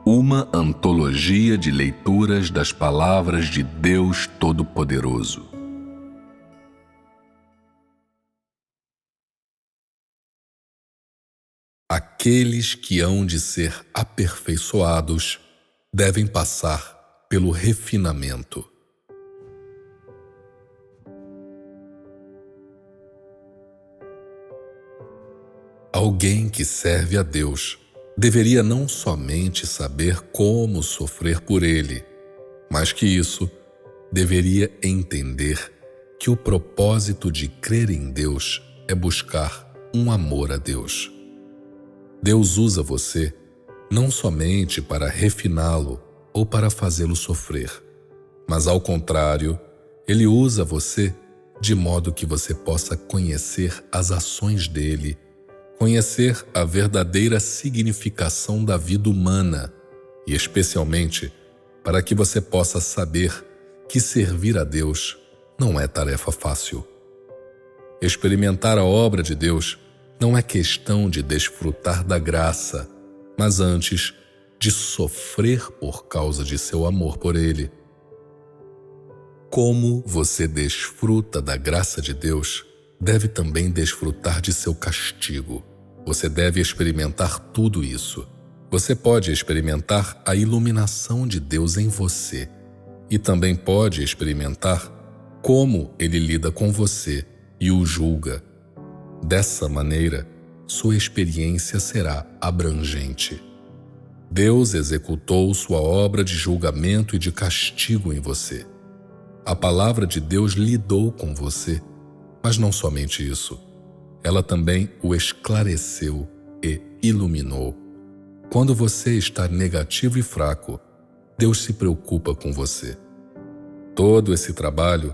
Uma antologia de leituras das palavras de Deus Todo-Poderoso. Aqueles que hão de ser aperfeiçoados devem passar pelo refinamento. Alguém que serve a Deus deveria não somente saber como sofrer por Ele, mas que isso deveria entender que o propósito de crer em Deus é buscar um amor a Deus. Deus usa você não somente para refiná-lo ou para fazê-lo sofrer, mas ao contrário, Ele usa você de modo que você possa conhecer as ações dele, conhecer a verdadeira significação da vida humana e, especialmente, para que você possa saber que servir a Deus não é tarefa fácil. Experimentar a obra de Deus não é questão de desfrutar da graça, mas antes de sofrer por causa de seu amor por Ele. Como você desfruta da graça de Deus, deve também desfrutar de seu castigo. Você deve experimentar tudo isso. Você pode experimentar a iluminação de Deus em você e também pode experimentar como Ele lida com você e o julga. Dessa maneira, sua experiência será abrangente. Deus executou sua obra de julgamento e de castigo em você. A palavra de Deus lidou com você, mas não somente isso. Ela também o esclareceu e iluminou. Quando você está negativo e fraco, Deus se preocupa com você. Todo esse trabalho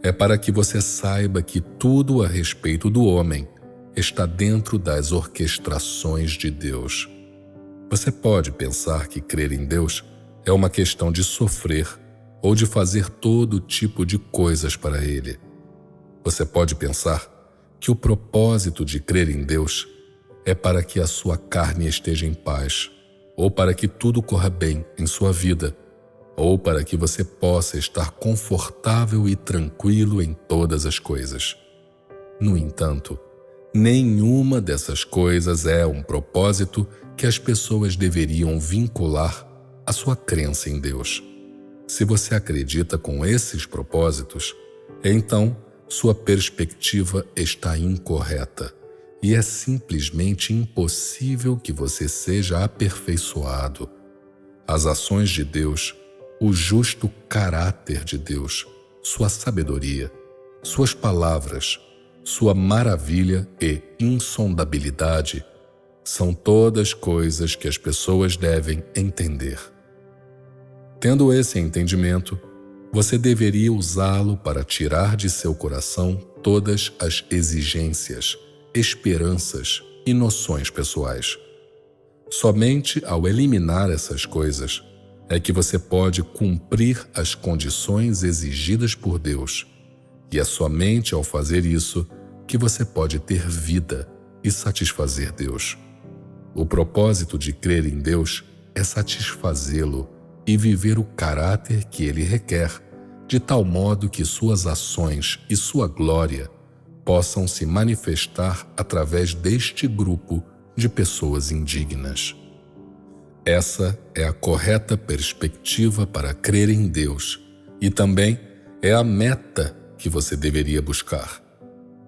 é para que você saiba que tudo a respeito do homem está dentro das orquestrações de Deus. Você pode pensar que crer em Deus é uma questão de sofrer ou de fazer todo tipo de coisas para Ele. Você pode pensar que o propósito de crer em Deus é para que a sua carne esteja em paz, ou para que tudo corra bem em sua vida, ou para que você possa estar confortável e tranquilo em todas as coisas. No entanto, nenhuma dessas coisas é um propósito que as pessoas deveriam vincular à sua crença em Deus. Se você acredita com esses propósitos, então sua perspectiva está incorreta e é simplesmente impossível que você seja aperfeiçoado. As ações de Deus, o justo caráter de Deus, sua sabedoria, suas palavras, sua maravilha e insondabilidade são todas coisas que as pessoas devem entender. Tendo esse entendimento, você deveria usá-lo para tirar de seu coração todas as exigências, esperanças e noções pessoais. Somente ao eliminar essas coisas é que você pode cumprir as condições exigidas por Deus, e é somente ao fazer isso que você pode ter vida e satisfazer Deus. O propósito de crer em Deus é satisfazê-lo e viver o caráter que Ele requer, de tal modo que suas ações e sua glória possam se manifestar através deste grupo de pessoas indignas. Essa é a correta perspectiva para crer em Deus e também é a meta que você deveria buscar.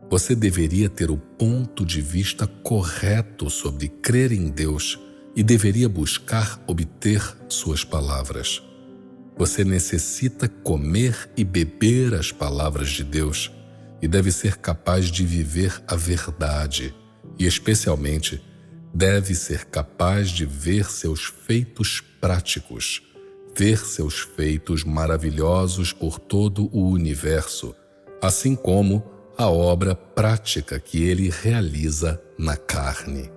Você deveria ter o ponto de vista correto sobre crer em Deus e deveria buscar obter suas palavras. Você necessita comer e beber as palavras de Deus e deve ser capaz de viver a verdade e, especialmente, deve ser capaz de ver seus feitos práticos, ver seus feitos maravilhosos por todo o universo, assim como a obra prática que Ele realiza na carne.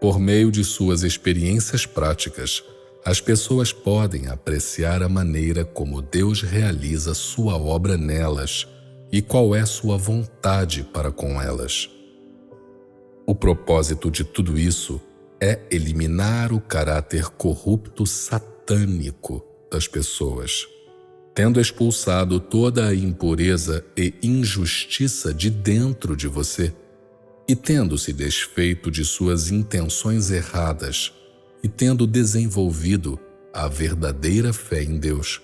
Por meio de suas experiências práticas, as pessoas podem apreciar a maneira como Deus realiza sua obra nelas e qual é sua vontade para com elas. O propósito de tudo isso é eliminar o caráter corrupto satânico das pessoas, tendo expulsado toda a impureza e injustiça de dentro de você e tendo se desfeito de suas intenções erradas e tendo desenvolvido a verdadeira fé em Deus.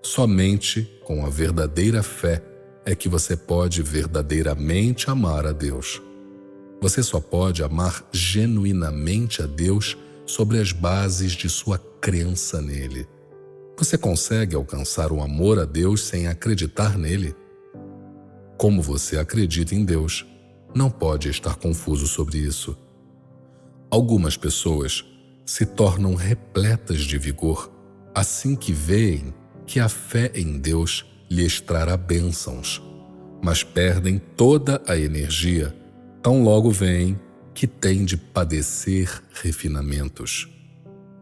Somente com a verdadeira fé é que você pode verdadeiramente amar a Deus. Você só pode amar genuinamente a Deus sobre as bases de sua crença nele. Você consegue alcançar o amor a Deus sem acreditar nele? Como você acredita em Deus, não pode estar confuso sobre isso. Algumas pessoas se tornam repletas de vigor assim que veem que a fé em Deus lhes trará bênçãos, mas perdem toda a energia tão logo veem que têm de padecer refinamentos.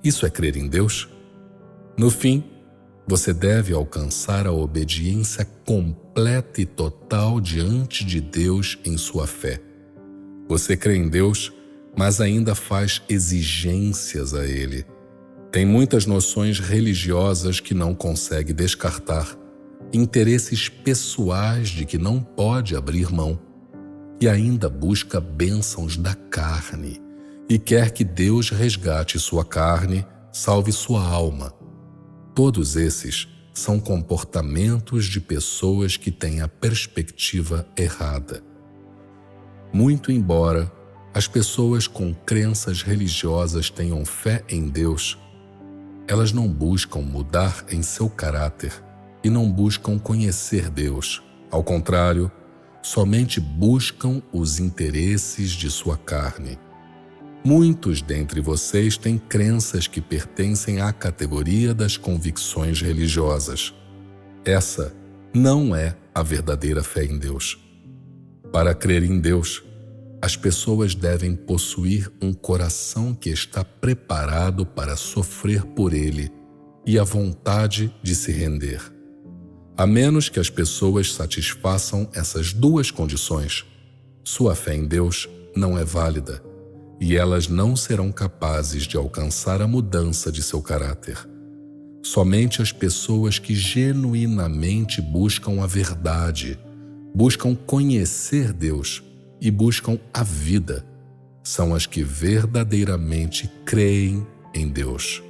Isso é crer em Deus? No fim, você deve alcançar a obediência completa e total diante de Deus em sua fé. Você crê em Deus, mas ainda faz exigências a Ele. Tem muitas noções religiosas que não consegue descartar, interesses pessoais de que não pode abrir mão, e ainda busca bênçãos da carne e quer que Deus resgate sua carne, salve sua alma. Todos esses são comportamentos de pessoas que têm a perspectiva errada. Muito embora as pessoas com crenças religiosas tenham fé em Deus, elas não buscam mudar em seu caráter e não buscam conhecer Deus. Ao contrário, somente buscam os interesses de sua carne. Muitos dentre vocês têm crenças que pertencem à categoria das convicções religiosas. Essa não é a verdadeira fé em Deus. Para crer em Deus, as pessoas devem possuir um coração que está preparado para sofrer por Ele e a vontade de se render. A menos que as pessoas satisfaçam essas duas condições, sua fé em Deus não é válida e elas não serão capazes de alcançar a mudança de seu caráter. Somente as pessoas que genuinamente buscam a verdade, buscam conhecer Deus e buscam a vida, são as que verdadeiramente creem em Deus.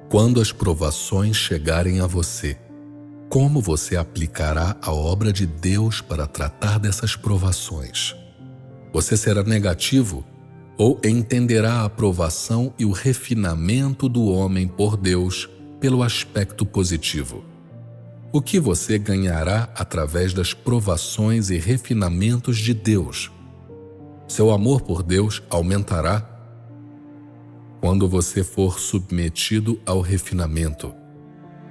Quando as provações chegarem a você, como você aplicará a obra de Deus para tratar dessas provações? Você será negativo ou entenderá a aprovação e o refinamento do homem por Deus pelo aspecto positivo? O que você ganhará através das provações e refinamentos de Deus? Seu amor por Deus aumentará? Quando você for submetido ao refinamento,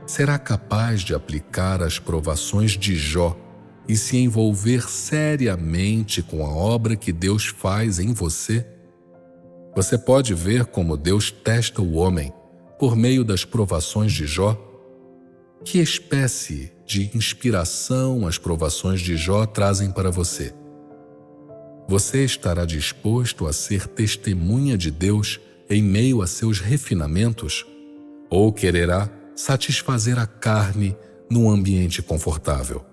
será capaz de aplicar as provações de Jó e se envolver seriamente com a obra que Deus faz em você? Você pode ver como Deus testa o homem por meio das provações de Jó? Que espécie de inspiração as provações de Jó trazem para você? Você estará disposto a ser testemunha de Deus em meio a seus refinamentos? Ou quererá satisfazer a carne num ambiente confortável?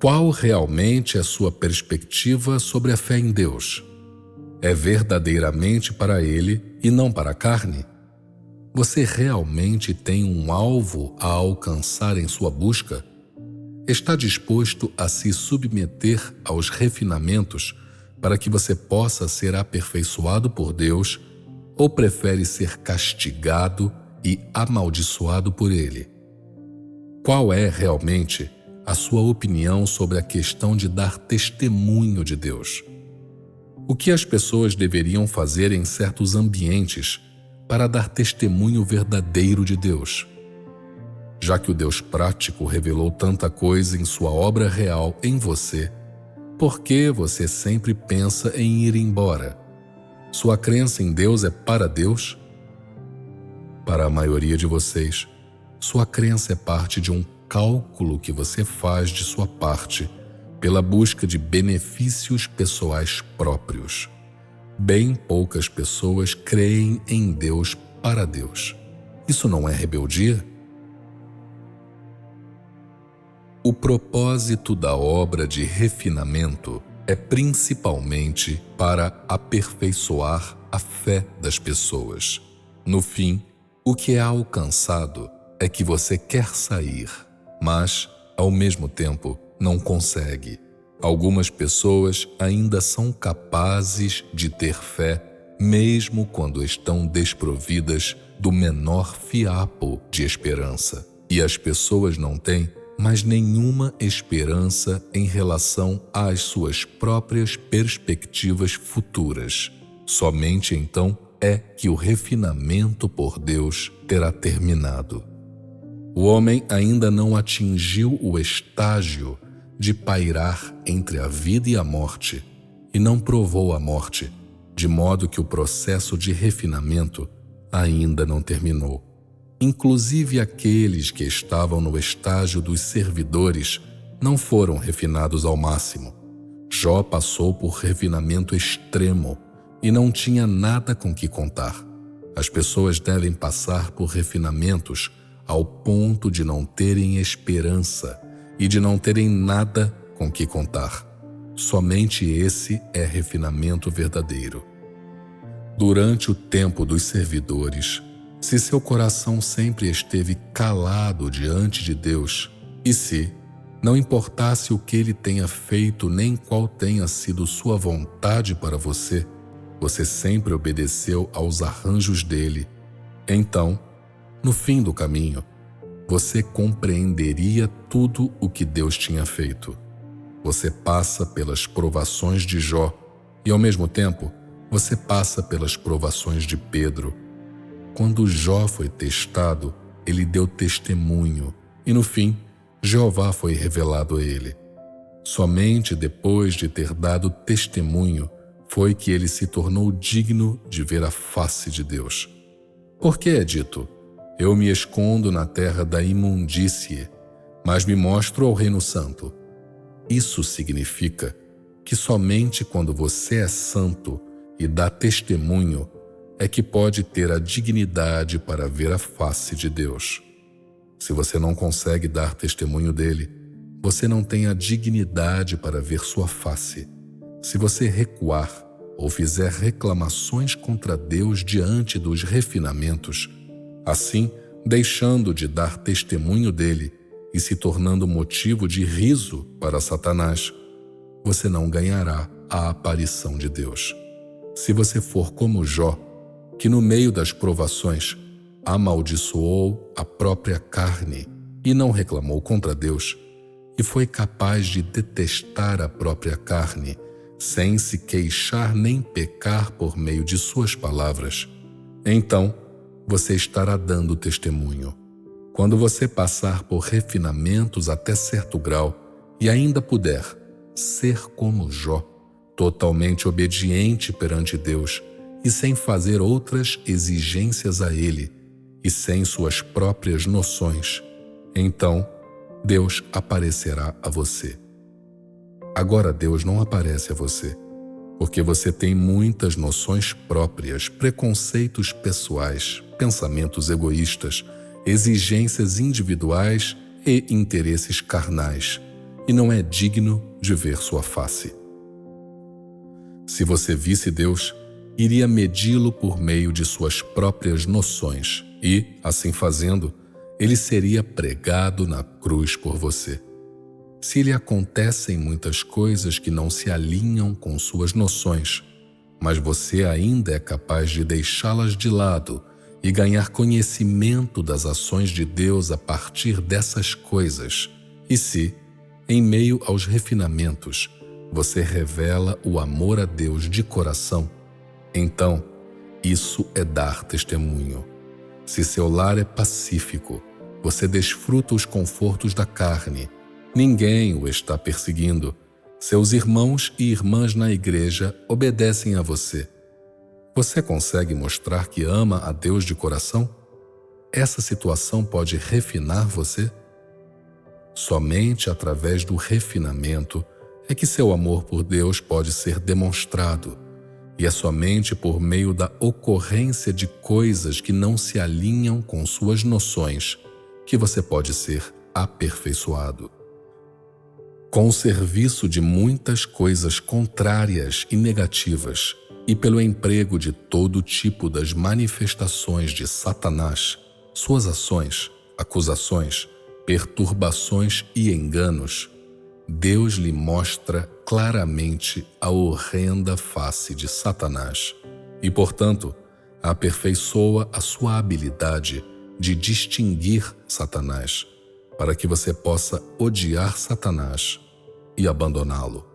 Qual realmente é sua perspectiva sobre a fé em Deus? É verdadeiramente para Ele e não para a carne? Você realmente tem um alvo a alcançar em sua busca? Está disposto a se submeter aos refinamentos para que você possa ser aperfeiçoado por Deus, ou prefere ser castigado e amaldiçoado por Ele? Qual é realmente a sua opinião sobre a questão de dar testemunho de Deus? O que as pessoas deveriam fazer em certos ambientes para dar testemunho verdadeiro de Deus? Já que o Deus prático revelou tanta coisa em sua obra real em você, por que você sempre pensa em ir embora? Sua crença em Deus é para Deus? Para a maioria de vocês, sua crença é parte de um cálculo que você faz de sua parte pela busca de benefícios pessoais próprios. Bem poucas pessoas creem em Deus para Deus. Isso não é rebeldia? O propósito da obra de refinamento é principalmente para aperfeiçoar a fé das pessoas. No fim, o que é alcançado é que você quer sair, mas, ao mesmo tempo, não consegue. Algumas pessoas ainda são capazes de ter fé, mesmo quando estão desprovidas do menor fiapo de esperança. E as pessoas não têm mais nenhuma esperança em relação às suas próprias perspectivas futuras. Somente então é que o refinamento por Deus terá terminado. O homem ainda não atingiu o estágio de pairar entre a vida e a morte, e não provou a morte, de modo que o processo de refinamento ainda não terminou. Inclusive aqueles que estavam no estágio dos servidores não foram refinados ao máximo. Jó passou por refinamento extremo e não tinha nada com que contar. As pessoas devem passar por refinamentos ao ponto de não terem esperança e de não terem nada com que contar. Somente esse é refinamento verdadeiro. Durante o tempo dos servidores, se seu coração sempre esteve calado diante de Deus, e se, não importasse o que Ele tenha feito nem qual tenha sido sua vontade para você, você sempre obedeceu aos arranjos dele, então, no fim do caminho, você compreenderia tudo o que Deus tinha feito. Você passa pelas provações de Jó e, ao mesmo tempo, você passa pelas provações de Pedro. Quando Jó foi testado, ele deu testemunho e, no fim, Jeová foi revelado a ele. Somente depois de ter dado testemunho foi que ele se tornou digno de ver a face de Deus. Porque é dito: eu me escondo na terra da imundície, mas me mostro ao reino santo. Isso significa que somente quando você é santo e dá testemunho é que pode ter a dignidade para ver a face de Deus. Se você não consegue dar testemunho dele, você não tem a dignidade para ver sua face. Se você recuar ou fizer reclamações contra Deus diante dos refinamentos, assim, deixando de dar testemunho dele e se tornando motivo de riso para Satanás, você não ganhará a aparição de Deus. Se você for como Jó, que no meio das provações amaldiçoou a própria carne e não reclamou contra Deus, e foi capaz de detestar a própria carne, sem se queixar nem pecar por meio de suas palavras, então você estará dando testemunho. Quando você passar por refinamentos até certo grau e ainda puder ser como Jó, totalmente obediente perante Deus e sem fazer outras exigências a Ele e sem suas próprias noções, então Deus aparecerá a você. Agora Deus não aparece a você, porque você tem muitas noções próprias, preconceitos pessoais, pensamentos egoístas, exigências individuais e interesses carnais, e não é digno de ver sua face. Se você visse Deus, iria medi-lo por meio de suas próprias noções e, assim fazendo, ele seria pregado na cruz por você. Se lhe acontecem muitas coisas que não se alinham com suas noções, mas você ainda é capaz de deixá-las de lado e ganhar conhecimento das ações de Deus a partir dessas coisas, e se, em meio aos refinamentos, você revela o amor a Deus de coração, então isso é dar testemunho. Se seu lar é pacífico, você desfruta os confortos da carne, ninguém o está perseguindo, seus irmãos e irmãs na igreja obedecem a você. Você consegue mostrar que ama a Deus de coração? Essa situação pode refinar você? Somente através do refinamento é que seu amor por Deus pode ser demonstrado, e é somente por meio da ocorrência de coisas que não se alinham com suas noções que você pode ser aperfeiçoado. Com o serviço de muitas coisas contrárias e negativas, e pelo emprego de todo tipo das manifestações de Satanás, suas ações, acusações, perturbações e enganos, Deus lhe mostra claramente a horrenda face de Satanás e, portanto, aperfeiçoa a sua habilidade de distinguir Satanás, para que você possa odiar Satanás e abandoná-lo.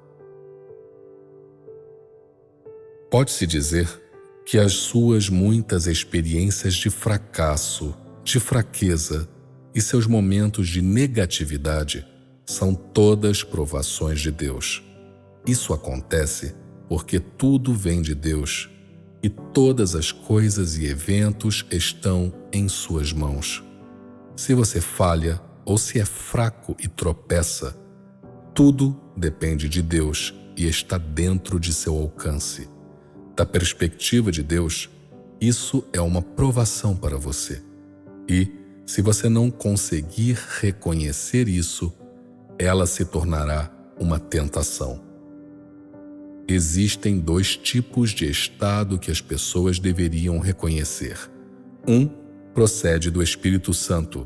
Pode-se dizer que as suas muitas experiências de fracasso, de fraqueza e seus momentos de negatividade são todas provações de Deus. Isso acontece porque tudo vem de Deus e todas as coisas e eventos estão em suas mãos. Se você falha ou se é fraco e tropeça, tudo depende de Deus e está dentro de seu alcance. Da perspectiva de Deus, isso é uma provação para você. E, se você não conseguir reconhecer isso, ela se tornará uma tentação. Existem dois tipos de estado que as pessoas deveriam reconhecer. Um procede do Espírito Santo,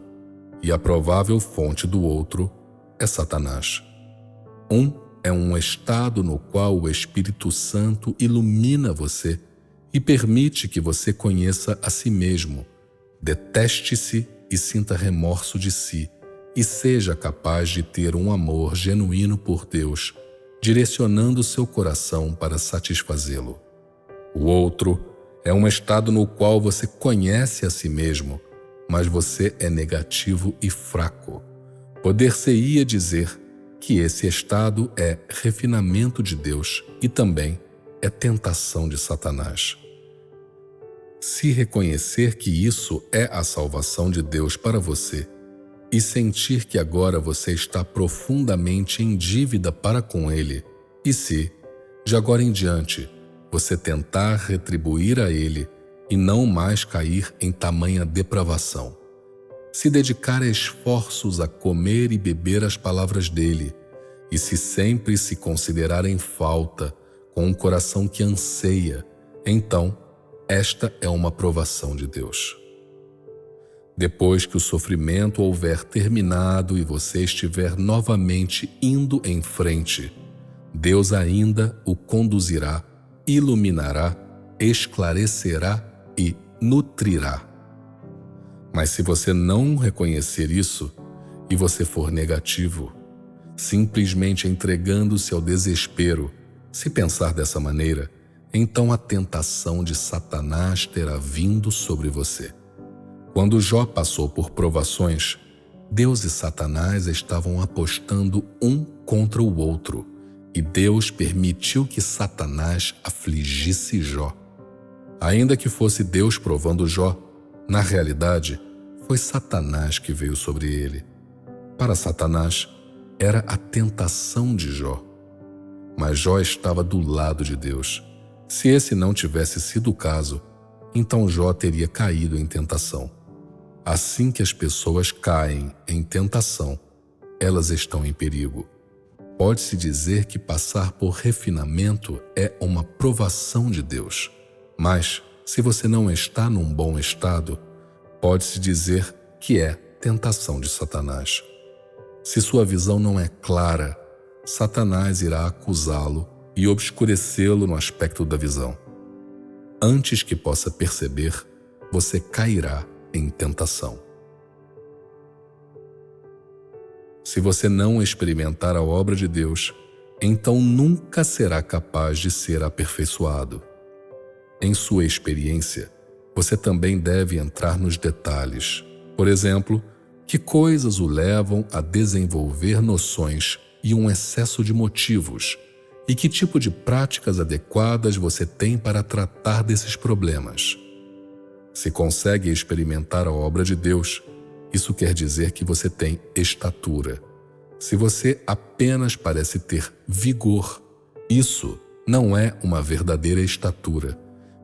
e a provável fonte do outro é Satanás. Um é um estado no qual o Espírito Santo ilumina você e permite que você conheça a si mesmo, deteste-se e sinta remorso de si, e seja capaz de ter um amor genuíno por Deus, direcionando seu coração para satisfazê-lo. O outro é um estado no qual você conhece a si mesmo, mas você é negativo e fraco. Poder-se-ia dizer que esse estado é refinamento de Deus e também é tentação de Satanás. Se reconhecer que isso é a salvação de Deus para você e sentir que agora você está profundamente em dívida para com Ele, e se, de agora em diante, você tentar retribuir a Ele e não mais cair em tamanha depravação, se dedicar esforços a comer e beber as palavras dele, e se sempre se considerar em falta, com um coração que anseia, então esta é uma provação de Deus. Depois que o sofrimento houver terminado e você estiver novamente indo em frente, Deus ainda o conduzirá, iluminará, esclarecerá e nutrirá. Mas se você não reconhecer isso e você for negativo, simplesmente entregando-se ao desespero, se pensar dessa maneira, então a tentação de Satanás terá vindo sobre você. Quando Jó passou por provações, Deus e Satanás estavam apostando um contra o outro, e Deus permitiu que Satanás afligisse Jó. Ainda que fosse Deus provando Jó, na realidade, foi Satanás que veio sobre ele. Para Satanás, era a tentação de Jó. Mas Jó estava do lado de Deus. Se esse não tivesse sido o caso, então Jó teria caído em tentação. Assim que as pessoas caem em tentação, elas estão em perigo. Pode-se dizer que passar por refinamento é uma provação de Deus. Mas, se você não está num bom estado, pode-se dizer que é tentação de Satanás. Se sua visão não é clara, Satanás irá acusá-lo e obscurecê-lo no aspecto da visão. Antes que possa perceber, você cairá em tentação. Se você não experimentar a obra de Deus, então nunca será capaz de ser aperfeiçoado. Em sua experiência, você também deve entrar nos detalhes. Por exemplo, que coisas o levam a desenvolver noções e um excesso de motivos, e que tipo de práticas adequadas você tem para tratar desses problemas. Se consegue experimentar a obra de Deus, isso quer dizer que você tem estatura. Se você apenas parece ter vigor, isso não é uma verdadeira estatura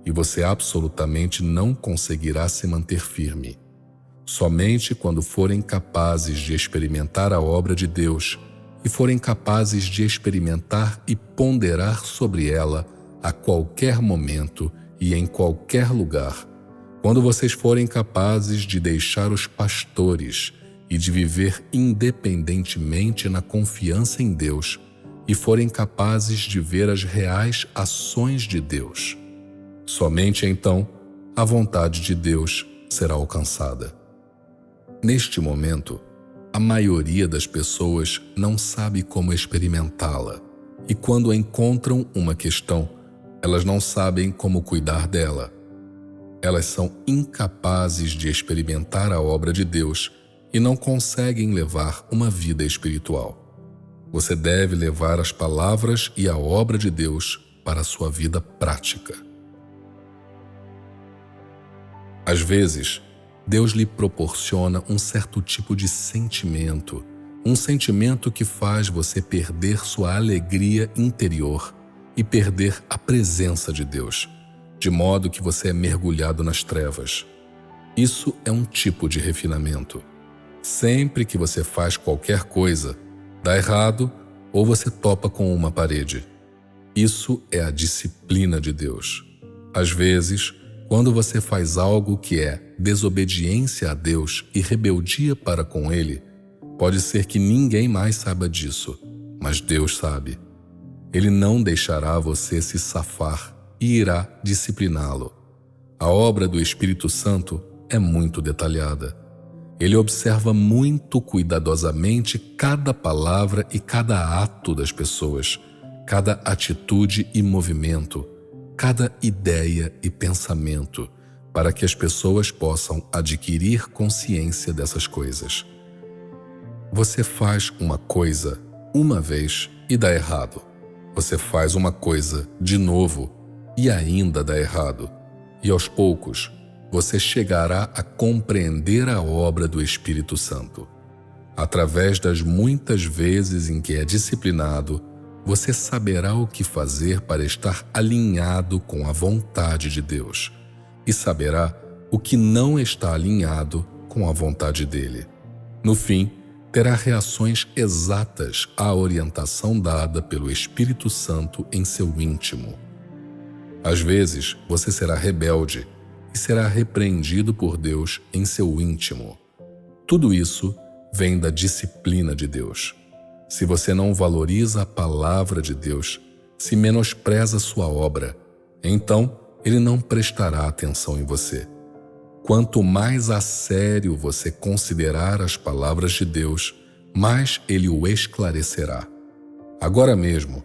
e você absolutamente não conseguirá se manter firme. Somente quando forem capazes de experimentar a obra de Deus e forem capazes de experimentar e ponderar sobre ela a qualquer momento e em qualquer lugar, quando vocês forem capazes de deixar os pastores e de viver independentemente na confiança em Deus e forem capazes de ver as reais ações de Deus, somente então a vontade de Deus será alcançada. Neste momento, a maioria das pessoas não sabe como experimentá-la e quando encontram uma questão, elas não sabem como cuidar dela. Elas são incapazes de experimentar a obra de Deus e não conseguem levar uma vida espiritual. Você deve levar as palavras e a obra de Deus para a sua vida prática. Às vezes, Deus lhe proporciona um certo tipo de sentimento, um sentimento que faz você perder sua alegria interior e perder a presença de Deus, de modo que você é mergulhado nas trevas. Isso é um tipo de refinamento. Sempre que você faz qualquer coisa, dá errado ou você topa com uma parede. Isso é a disciplina de Deus. Às vezes, quando você faz algo que é desobediência a Deus e rebeldia para com Ele, pode ser que ninguém mais saiba disso, mas Deus sabe. Ele não deixará você se safar e irá discipliná-lo. A obra do Espírito Santo é muito detalhada. Ele observa muito cuidadosamente cada palavra e cada ato das pessoas, cada atitude e movimento, cada ideia e pensamento, para que as pessoas possam adquirir consciência dessas coisas. Você faz uma coisa uma vez e dá errado. Você faz uma coisa de novo e ainda dá errado. E aos poucos, você chegará a compreender a obra do Espírito Santo. Através das muitas vezes em que é disciplinado, você saberá o que fazer para estar alinhado com a vontade de Deus e saberá o que não está alinhado com a vontade dele. No fim, terá reações exatas à orientação dada pelo Espírito Santo em seu íntimo. Às vezes, você será rebelde e será repreendido por Deus em seu íntimo. Tudo isso vem da disciplina de Deus. Se você não valoriza a palavra de Deus, se menospreza sua obra, então Ele não prestará atenção em você. Quanto mais a sério você considerar as palavras de Deus, mais Ele o esclarecerá. Agora mesmo,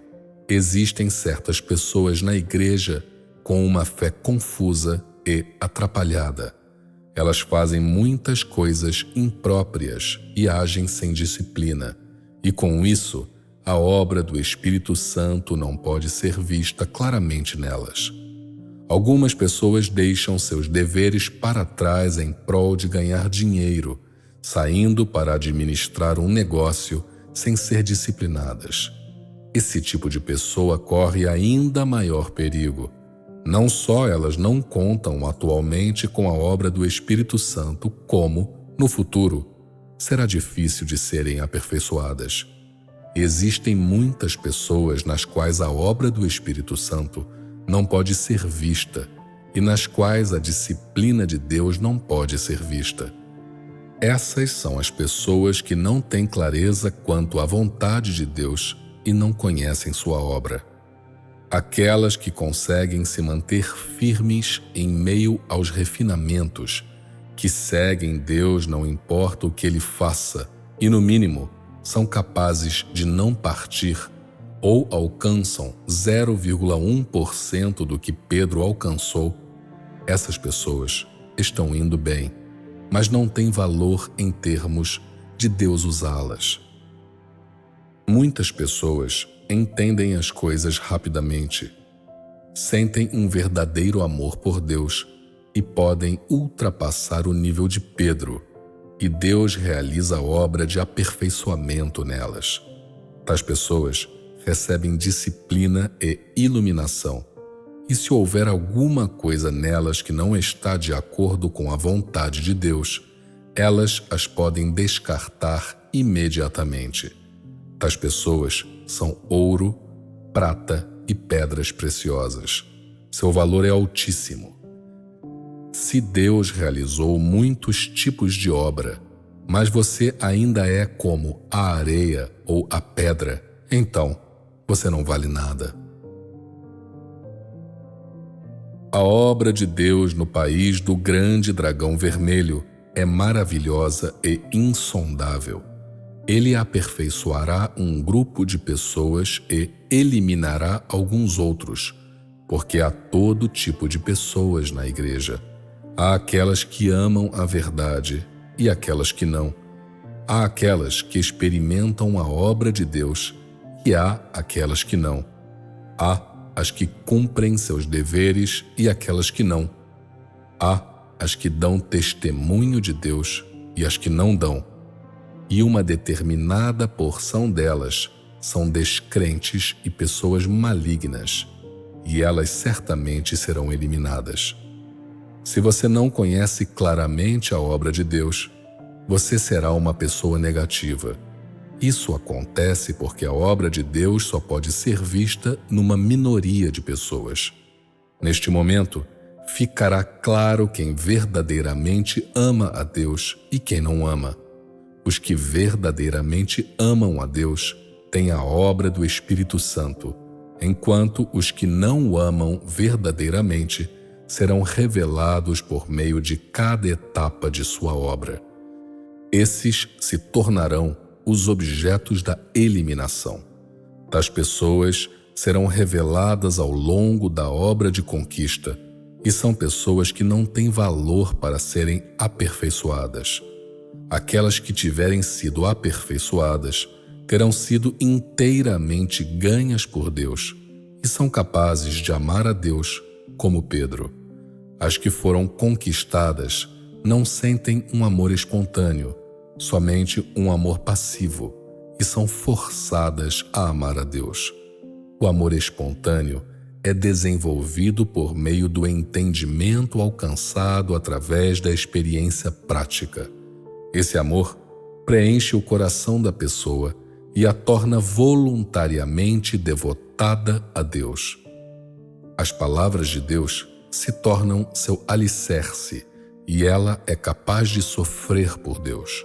existem certas pessoas na igreja com uma fé confusa e atrapalhada. Elas fazem muitas coisas impróprias e agem sem disciplina. E com isso, a obra do Espírito Santo não pode ser vista claramente nelas. Algumas pessoas deixam seus deveres para trás em prol de ganhar dinheiro, saindo para administrar um negócio sem ser disciplinadas. Esse tipo de pessoa corre ainda maior perigo. Não só elas não contam atualmente com a obra do Espírito Santo, como, no futuro, será difícil de serem aperfeiçoadas. Existem muitas pessoas nas quais a obra do Espírito Santo não pode ser vista e nas quais a disciplina de Deus não pode ser vista. Essas são as pessoas que não têm clareza quanto à vontade de Deus e não conhecem sua obra. Aquelas que conseguem se manter firmes em meio aos refinamentos, que seguem Deus não importa o que Ele faça e, no mínimo, são capazes de não partir ou alcançam 0,1% do que Pedro alcançou, essas pessoas estão indo bem, mas não têm valor em termos de Deus usá-las. Muitas pessoas entendem as coisas rapidamente, sentem um verdadeiro amor por Deus e podem ultrapassar o nível de Pedro e Deus realiza a obra de aperfeiçoamento nelas. Tais pessoas recebem disciplina e iluminação, e se houver alguma coisa nelas que não está de acordo com a vontade de Deus, elas as podem descartar imediatamente. Tais pessoas são ouro, prata e pedras preciosas. Seu valor é altíssimo. Se Deus realizou muitos tipos de obra, mas você ainda é como a areia ou a pedra, então você não vale nada. A obra de Deus no país do grande dragão vermelho é maravilhosa e insondável. Ele aperfeiçoará um grupo de pessoas e eliminará alguns outros, porque há todo tipo de pessoas na igreja. Há aquelas que amam a verdade e aquelas que não. Há aquelas que experimentam a obra de Deus e há aquelas que não. Há as que cumprem seus deveres e aquelas que não. Há as que dão testemunho de Deus e as que não dão. E uma determinada porção delas são descrentes e pessoas malignas, e elas certamente serão eliminadas. Se você não conhece claramente a obra de Deus, você será uma pessoa negativa. Isso acontece porque a obra de Deus só pode ser vista numa minoria de pessoas. Neste momento, ficará claro quem verdadeiramente ama a Deus e quem não ama. Os que verdadeiramente amam a Deus têm a obra do Espírito Santo, enquanto os que não o amam verdadeiramente serão revelados por meio de cada etapa de sua obra. Esses se tornarão os objetos da eliminação. Tais pessoas serão reveladas ao longo da obra de conquista e são pessoas que não têm valor para serem aperfeiçoadas. Aquelas que tiverem sido aperfeiçoadas terão sido inteiramente ganhas por Deus e são capazes de amar a Deus como Pedro. As que foram conquistadas não sentem um amor espontâneo, somente um amor passivo, e são forçadas a amar a Deus. O amor espontâneo é desenvolvido por meio do entendimento alcançado através da experiência prática. Esse amor preenche o coração da pessoa e a torna voluntariamente devotada a Deus. As palavras de Deus se tornam seu alicerce e ela é capaz de sofrer por Deus.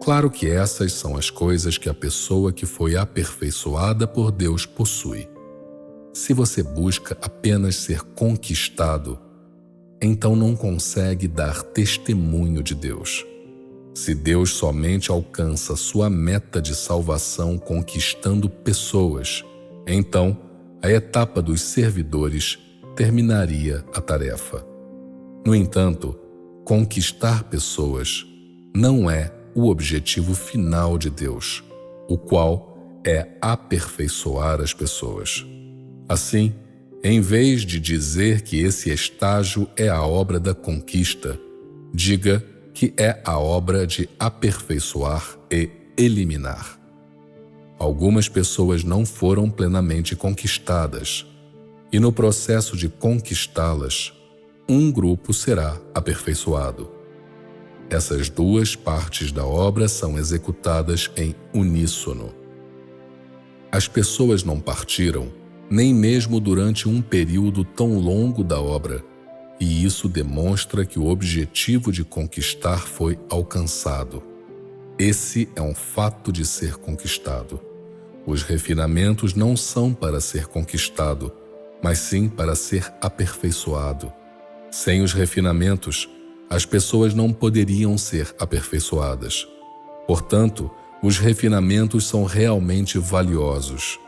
Claro que essas são as coisas que a pessoa que foi aperfeiçoada por Deus possui. Se você busca apenas ser conquistado, então não consegue dar testemunho de Deus. Se Deus somente alcança sua meta de salvação conquistando pessoas, então a etapa dos servidores terminaria a tarefa. No entanto, conquistar pessoas não é o objetivo final de Deus, o qual é aperfeiçoar as pessoas. Assim, em vez de dizer que esse estágio é a obra da conquista, diga que é a obra de aperfeiçoar e eliminar. Algumas pessoas não foram plenamente conquistadas, e no processo de conquistá-las, um grupo será aperfeiçoado. Essas duas partes da obra são executadas em uníssono. As pessoas não partiram, nem mesmo durante um período tão longo da obra, e isso demonstra que o objetivo de conquistar foi alcançado. Esse é um fato de ser conquistado. Os refinamentos não são para ser conquistado, mas sim para ser aperfeiçoado. Sem os refinamentos, as pessoas não poderiam ser aperfeiçoadas. Portanto, os refinamentos são realmente valiosos.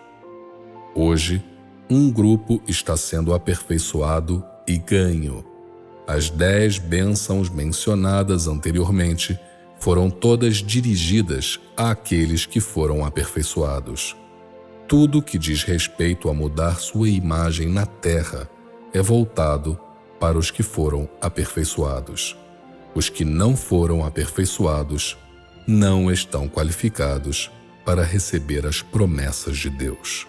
Hoje, um grupo está sendo aperfeiçoado e ganho. As 10 bênçãos mencionadas anteriormente foram todas dirigidas àqueles que foram aperfeiçoados. Tudo que diz respeito a mudar sua imagem na terra é voltado para os que foram aperfeiçoados. Os que não foram aperfeiçoados não estão qualificados para receber as promessas de Deus.